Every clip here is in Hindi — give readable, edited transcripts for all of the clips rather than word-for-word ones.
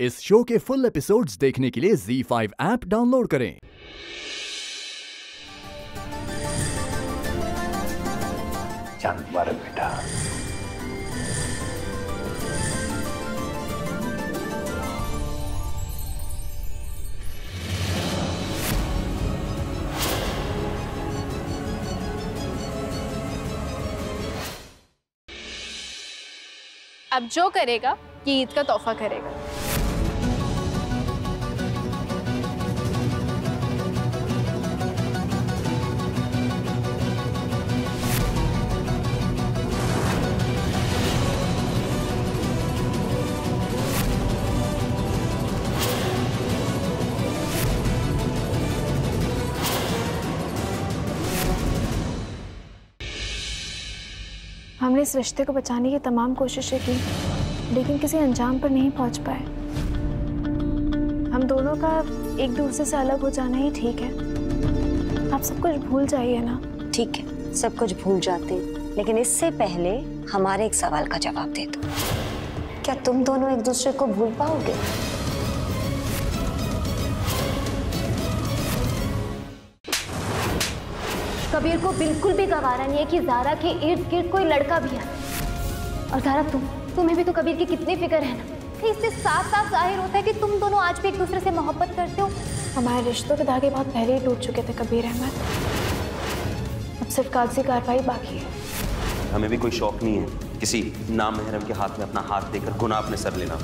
इस शो के फुल एपिसोड्स देखने के लिए ZEE5 ऐप डाउनलोड करें। चांद मुबारक बेटा। अब जो करेगा ये ईद का तोहफा करेगा। हमने इस रिश्ते को बचाने की तमाम कोशिशें की, लेकिन किसी अंजाम पर नहीं पहुंच पाए। हम दोनों का एक दूसरे से अलग हो जाना ही ठीक है। आप सब कुछ भूल जाइए ना। ठीक है, सब कुछ भूल जाते, लेकिन इससे पहले हमारे एक सवाल का जवाब दे दो। क्या तुम दोनों एक दूसरे को भूल पाओगे? कबीर को बिल्कुल भी गवारा नहीं है कि ज़ारा के इर्द गिर्द कोई लड़का भी है। और ज़ारा, तुम्हें भी तो कबीर की कितनी फिक्र है ना। इससे साफ साफ जाहिर होता है कि तुम दोनों आज भी एक दूसरे से मोहब्बत करते हो। हमारे रिश्तों के धागे बहुत पहले ही टूट चुके थे कबीर अहमद। अब सिर्फ कागजी कार्रवाई बाकी है। हमें भी कोई शौक नहीं है किसी नामहरम के हाथ में अपना हाथ देकर गुनाह अपने सर लेना।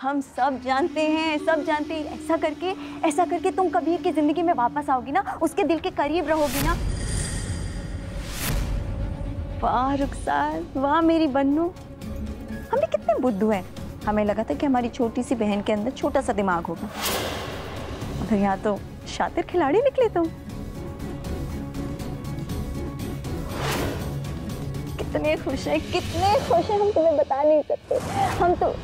हम सब जानते हैं, सब जानते हैं। ऐसा करके तुम कबीर की जिंदगी में वापस आओगी ना, उसके दिल के करीब रहोगी ना। वाह रुखसार, वाह मेरी बन्नू। हम भी कितने बुद्धू हैं। हमें लगा था कि हमारी छोटी सी बहन के अंदर छोटा सा दिमाग होगा, मगर यहाँ तो शातिर खिलाड़ी निकले तुम। कितने खुश हैं, हम तुम्हें बता नहीं सकते। हम तो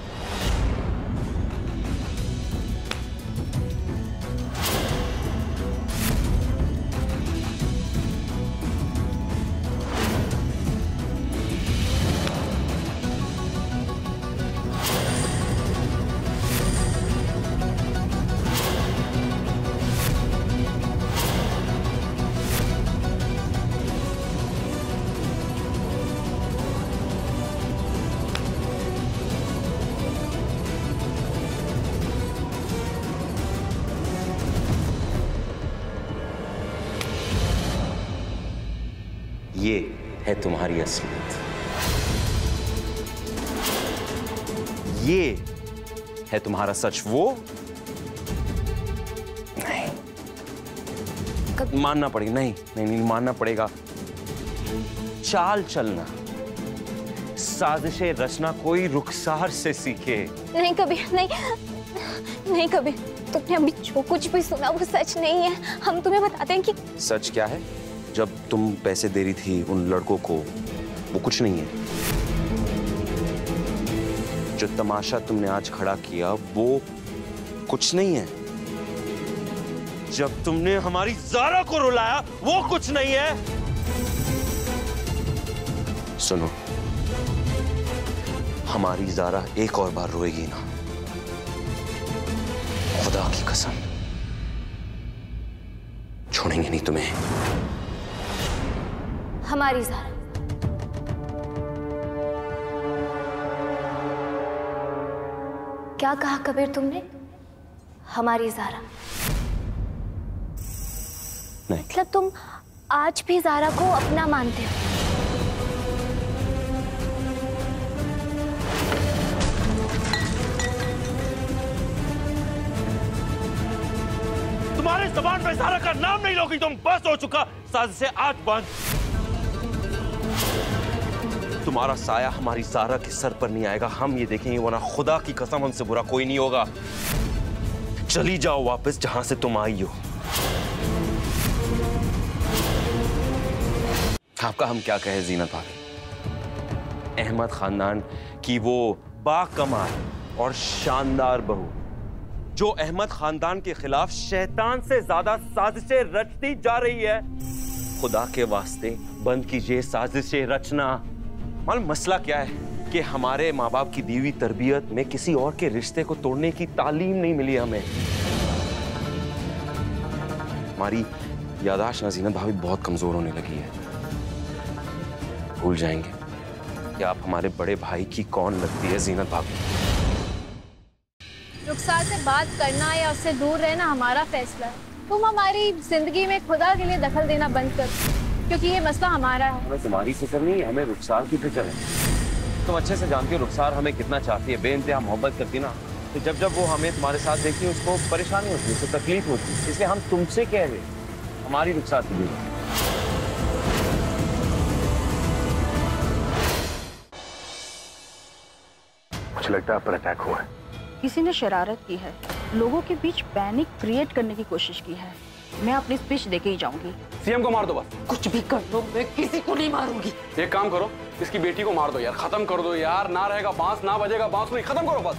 ये है तुम्हारी असलियत, ये है तुम्हारा सच। वो नहीं मानना पड़ेगा। नहीं मानना पड़ेगा। चाल चलना, साजिशें रचना कोई रुखसार से सीखे। नहीं कबीर, नहीं कबीर, तुमने अभी जो कुछ भी सुना वो सच नहीं है। हम तुम्हें बताते हैं कि सच क्या है। जब तुम पैसे दे रही थी उन लड़कों को, वो कुछ नहीं है। जो तमाशा तुमने आज खड़ा किया वो कुछ नहीं है। जब तुमने हमारी ज़ारा को रुलाया वो कुछ नहीं है। सुनो, हमारी ज़ारा एक और बार रोएगी ना, खुदा की कसम छोड़ेंगे नहीं तुम्हें। हमारी ज़ारा, क्या कहा कबीर तुमने? हमारी ज़ारा? नहीं। मतलब तुम आज भी ज़ारा को अपना मानते हो? तुम्हारे ज़बान पे ज़ारा का नाम नहीं लोगी तुम। बस हो चुका, साजिश से आज बंद। तुम्हारा साया हमारी ज़ारा के सर पर नहीं आएगा, हम ये देखेंगे, वरना खुदा की कसम हमसे बुरा कोई नहीं होगा। चली जाओ वापस जहां से तुम आई हो। आपका हम क्या कहें जीनत भाभी। अहमद खानदान की वो बाकमाल और शानदार बहू जो अहमद खानदान के खिलाफ शैतान से ज्यादा साजिशें रचती जा रही है। खुदा के वास्ते बंद कीजिए साजिशें रचना। मालूम मसला क्या है? कि हमारे माँ बाप की दी हुई तरबियत में किसी और के रिश्ते को तोड़ने की तालीम नहीं मिली हमें। हमारी याददाश्त ना ज़ीनत भाभी बहुत कमजोर होने लगी है। भूल जाएंगे कि आप हमारे बड़े भाई की कौन लगती है ज़ीनत भाभी। रुखसार से बात करना या उससे दूर रहना हमारा फैसला है। तुम हमारी जिंदगी में खुदा के लिए दखल देना बंद कर, क्योंकि ये मसला हमारा है। हमें तुम्हारी फिक्र नहीं, हमें रुखसार की फिक्र है। तुम अच्छे से जानती हो रुखसार हमें कितना चाहती है, बेइंतहा मोहब्बत करती ना। तो जब जब वो हमें तुम्हारे साथ देखती है उसको परेशानी होती है, उसको तकलीफ होती है। इसलिए हम तुमसे कह रहे हमारी रुखसार की भी। मुझे लगता है पर अटैक हुआ है। किसी ने शरारत की है, लोगों के बीच पैनिक क्रिएट करने की कोशिश की है। मैं अपनी स्पीच देके ही जाऊंगी। सीएम को मार दो बस। कुछ भी कर लो, मैं किसी को नहीं मारूंगी। एक काम करो, इसकी बेटी को मार दो यार, खत्म कर दो यार। ना रहेगा बांस, ना बजेगा बांसुरी, खत्म करो बस।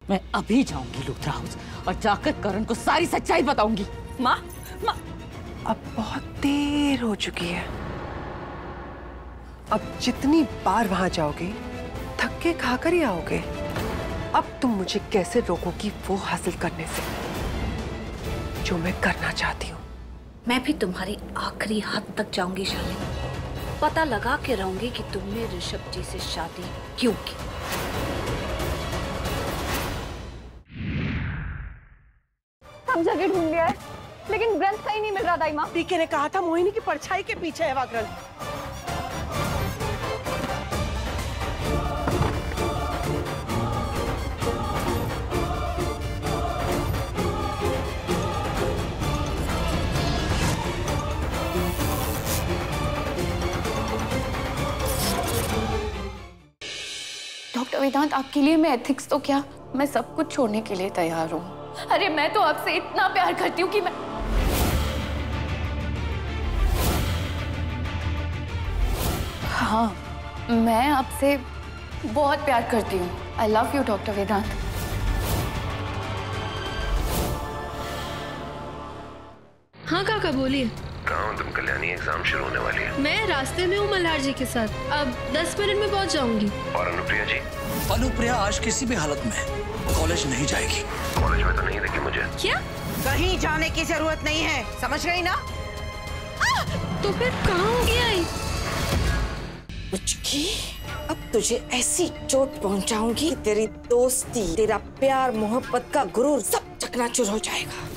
मैं अभी जाऊंगी लुथरा हाउस और जाकर करण को सारी सच्चाई बताऊंगी। माँ, अब बहुत देर हो चुकी है। अब जितनी बार वहां जाओगे थक्के खाकर ही आओगे। अब तुम मुझे कैसे रोकोगी वो हासिल करने से जो मैं करना चाहती हूँ। मैं भी तुम्हारी आखिरी हद तक जाऊंगी शालिनी। पता लगा के रहूंगी कि तुमने ऋषभ जी से शादी क्यों की। हम जगह ढूंढ लिया है, लेकिन ग्रंथ कहीं नहीं मिल रहा दाई माँ। पीके ने कहा था मोहिनी की परछाई के पीछे है वह ग्रंथ। डॉक्टर वेदांत, आपके लिए मैं एथिक्स तो क्या, मैं सब कुछ छोड़ने के लिए तैयार हूँ। अरे मैं तो आपसे इतना प्यार करती हूँ कि मैं हाँ, मैं आपसे बहुत प्यार करती हूँ। आई लव यू डॉक्टर वेदांत। हाँ काका बोलिए। कहाँ हो तुम? कल्याणी एग्जाम शुरू होने वाली है। मैं रास्ते में हूँ मल्हार जी के साथ, अब 10 मिनट में पहुँच जाऊंगी। और अनुप्रिया जी? अनुप्रिया आज किसी भी हालत में कॉलेज नहीं जाएगी। कॉलेज में तो नहीं देखी मुझे। क्या? कहीं जाने की जरूरत नहीं है, समझ गई ना? तो फिर कहाँ होगी आई? मुझकी अब तुझे ऐसी चोट पहुंचाऊंगी, तेरी दोस्ती, तेरा प्यार, मोहब्बत का गुरूर सब चकनाचूर हो जाएगा।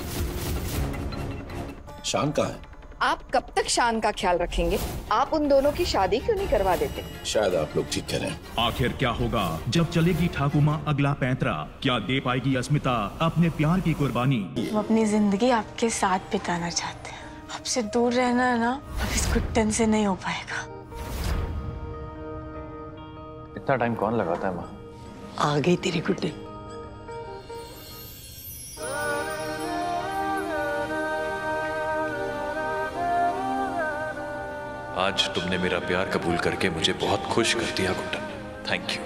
शान कहाँ है? आप कब तक शान का ख्याल रखेंगे? आप उन दोनों की शादी क्यों नहीं करवा देते? शायद आप लोग ठीक कह रहे हैं। आखिर क्या होगा जब चलेगी ठाकुमा अगला पैंतरा? क्या दे पाएगी अस्मिता अपने प्यार की कुर्बानी? वो अपनी जिंदगी आपके साथ बिताना चाहते हैं। आपसे दूर रहना है ना, अब इस घुटन से नहीं हो पाएगा। इतना टाइम कौन लगाता है माँ? आ गई तेरी गुड्डे। आज तुमने मेरा प्यार कबूल करके मुझे बहुत खुश कर दिया गुड्डन, थैंक यू।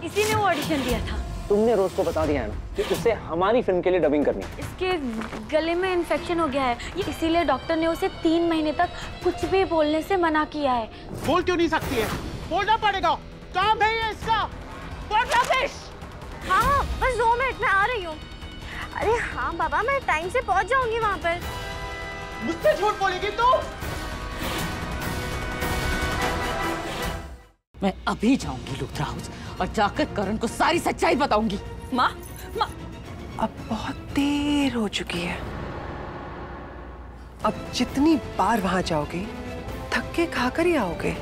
इसी ने वो ऑडिशन दिया था। तुमने रोज को बता दिया है ना कि उसे हमारी फिल्म के लिए डबिंग करनी है। इसके गले में इन्फेक्शन हो गया है, इसीलिए डॉक्टर ने उसे 3 महीने तक कुछ भी बोलने से मना किया है। बोल क्यों नहीं सकती है? बोलना पड़ेगा, काम है ये इसका। हाँ, बस 2 मिनट में आ रही हूँ। अरे हाँ बाबा, मैं टाइम से पहुँच जाऊंगी वहाँ पर। मुझसे झूठ बोलेगी तू? मैं अभी जाऊंगी लुथरा हाउस और जाकर करण को सारी सच्चाई बताऊंगी। माँ, अब बहुत देर हो चुकी है। अब जितनी बार वहां जाओगे थक्के खाकर ही आओगे।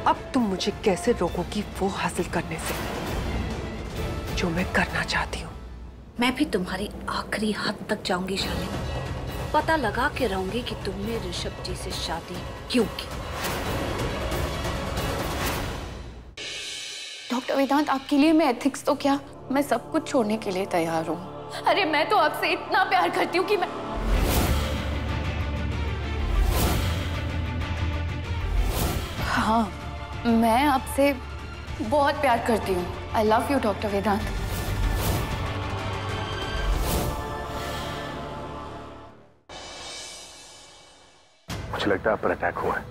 अब तुम मुझे कैसे रोकोगी वो हासिल करने से जो मैं करना चाहती हूँ। मैं भी तुम्हारी आखिरी हद तक जाऊंगी शालिनी। पता लगा के रहूंगी कि तुमने ऋषभ जी से शादी क्यों की। डॉक्टर वेदांत, आपके लिए मैं एथिक्स तो क्या, मैं सब कुछ छोड़ने के लिए तैयार हूँ। अरे मैं तो आपसे इतना प्यार करती हूँ कि मैं हाँ, मैं आपसे बहुत प्यार करती हूँ। आई लव यू डॉक्टर वेदांत। मुझे मुझे लगता है आप पर अटैक हुआ है।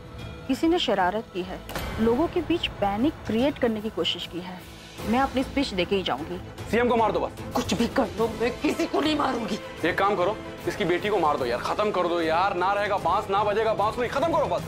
किसी ने शरारत की है, लोगों के बीच पैनिक क्रिएट करने की कोशिश की है। मैं अपनी स्पीच देके ही जाऊंगी। सीएम को मार दो बस। कुछ भी कर लो, मैं किसी को नहीं मारूंगी। एक काम करो, इसकी बेटी को मार दो यार, खत्म कर दो यार। ना रहेगा बांस, ना बजेगा बांसुरी, खत्म करो बस।